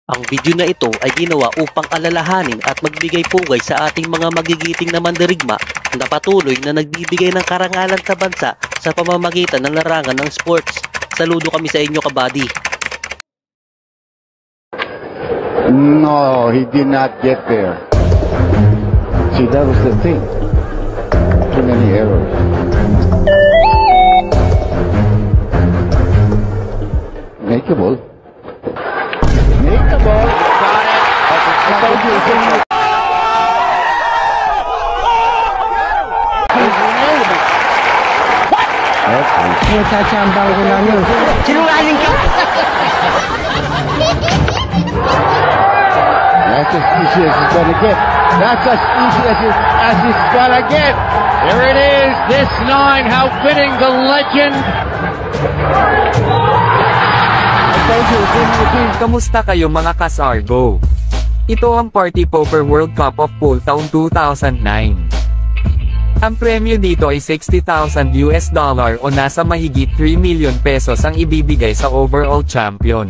Ang video na ito ay ginawa upang alalahanin at magbigay pugay sa ating mga magigiting na mandirigma na patuloy na nagbibigay ng karangalan sa bansa sa pamamagitan ng larangan ng sports. Saludo kami sa inyo, kabady. No, he did not get there. See, that was the thing. Too many errors. Makeable. Makeable. Got it. I told you it's in the... Tsatsambang ko lang yun. Sinungaling ka! That's as easy as it's gonna get. That's as easy as it's gonna get. There it is, this 9, how fitting the legend. I told you it's in the team. Kamusta kayo mga Kasargo? Ito ang Party Poker World Cup of Pool taong 2009. Ang premyo dito ay $60,000 o nasa mahigit 3 million pesos ang ibibigay sa overall champion.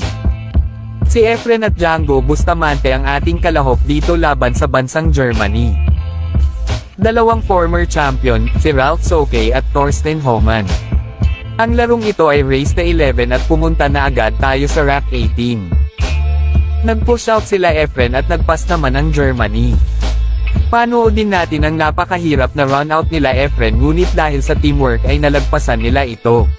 Si Efren at Django Bustamante ang ating kalahok dito laban sa bansang Germany. Dalawang former champion, si Ralph Souquet at Thorsten Hohmann. Ang larong ito ay race to 11 at pumunta na agad tayo sa rack 18. Nag-push out sila Efren at nagpas naman ang Germany. Panoodin natin ang napakahirap na run out nila Efren ngunit dahil sa teamwork ay nalagpasan nila ito.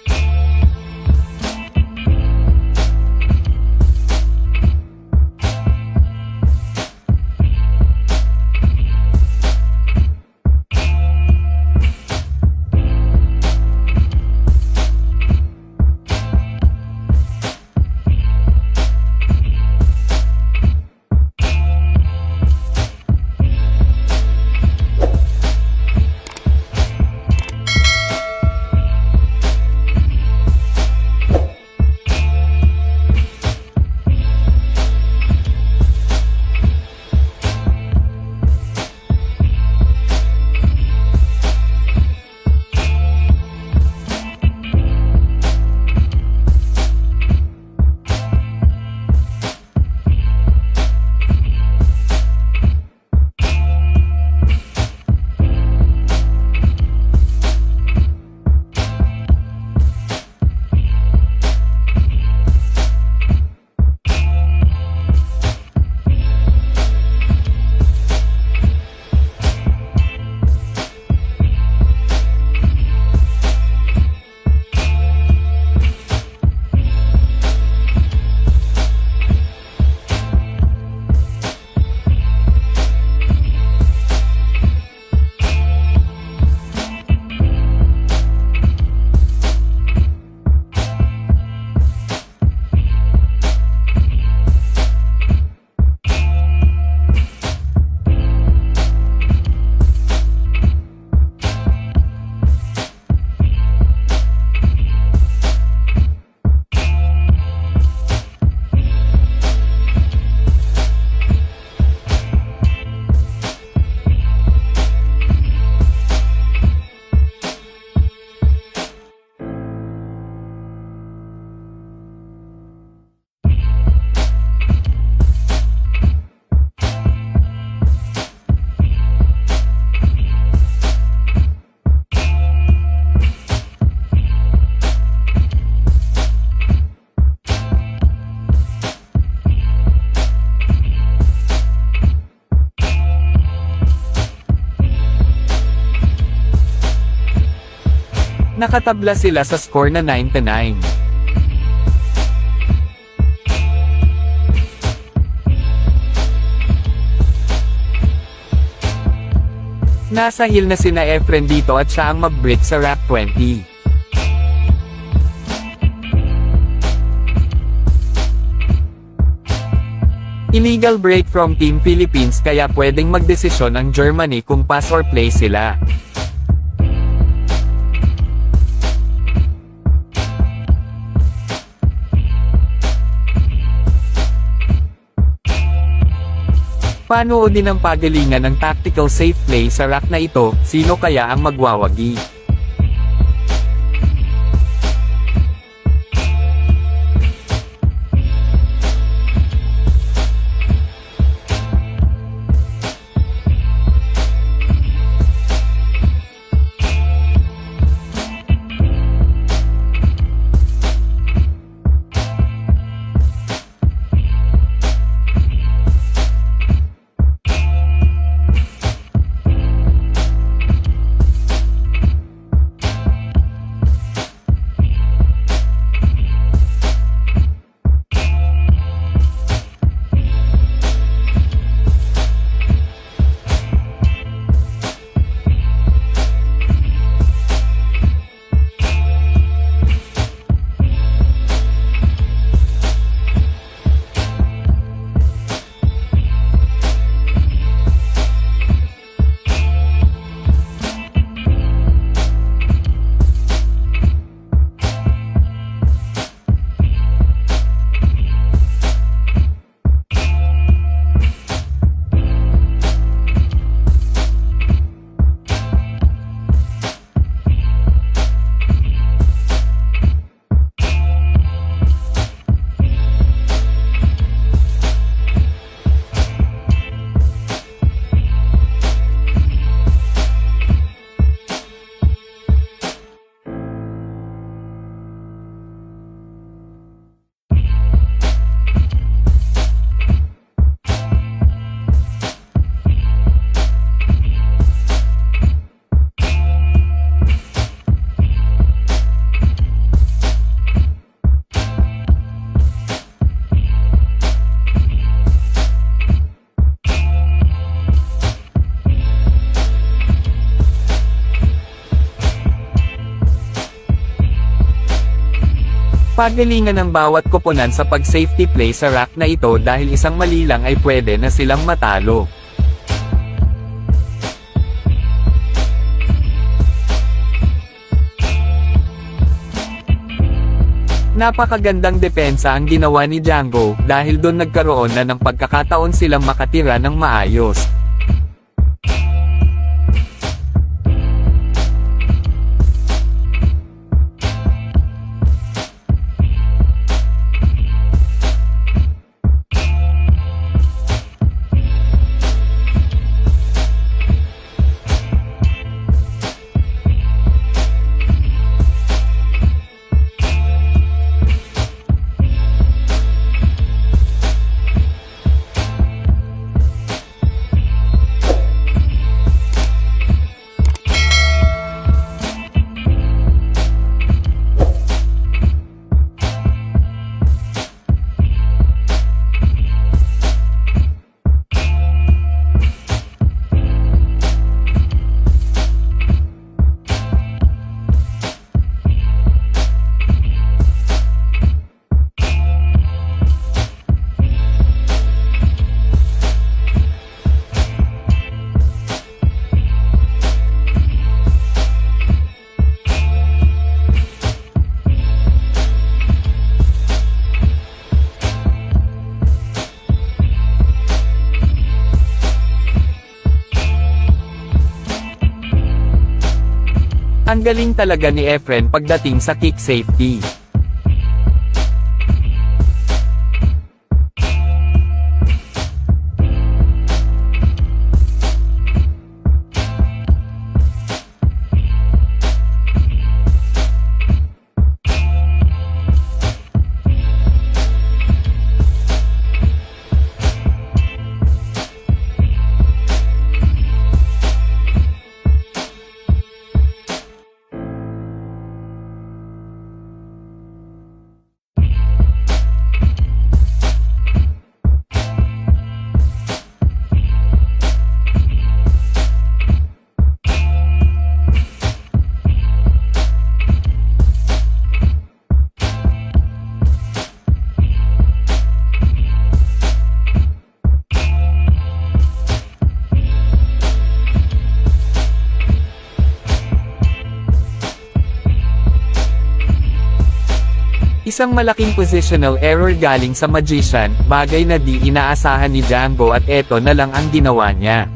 Nakatabla sila sa score na 9-9. Nasa hill na sina Efren dito at siya ang mag-break sa rack 20. Illegal break from Team Philippines kaya pwedeng magdesisyon ang Germany kung pass or play sila. Panoodin ang pagalingan ng tactical safe play sa rack na ito, sino kaya ang magwawagi? Pagalingan ng bawat koponan sa pag-safety play sa rack na ito dahil isang mali lang ay pwede na silang matalo. Napakagandang depensa ang ginawa ni Django dahil doon nagkaroon na ng pagkakataon silang makatira ng maayos. Ang galing talaga ni Efren pagdating sa kick safety. Isang malaking positional error galing sa Magician, bagay na di inaasahan ni Django at eto na lang ang ginawa niya.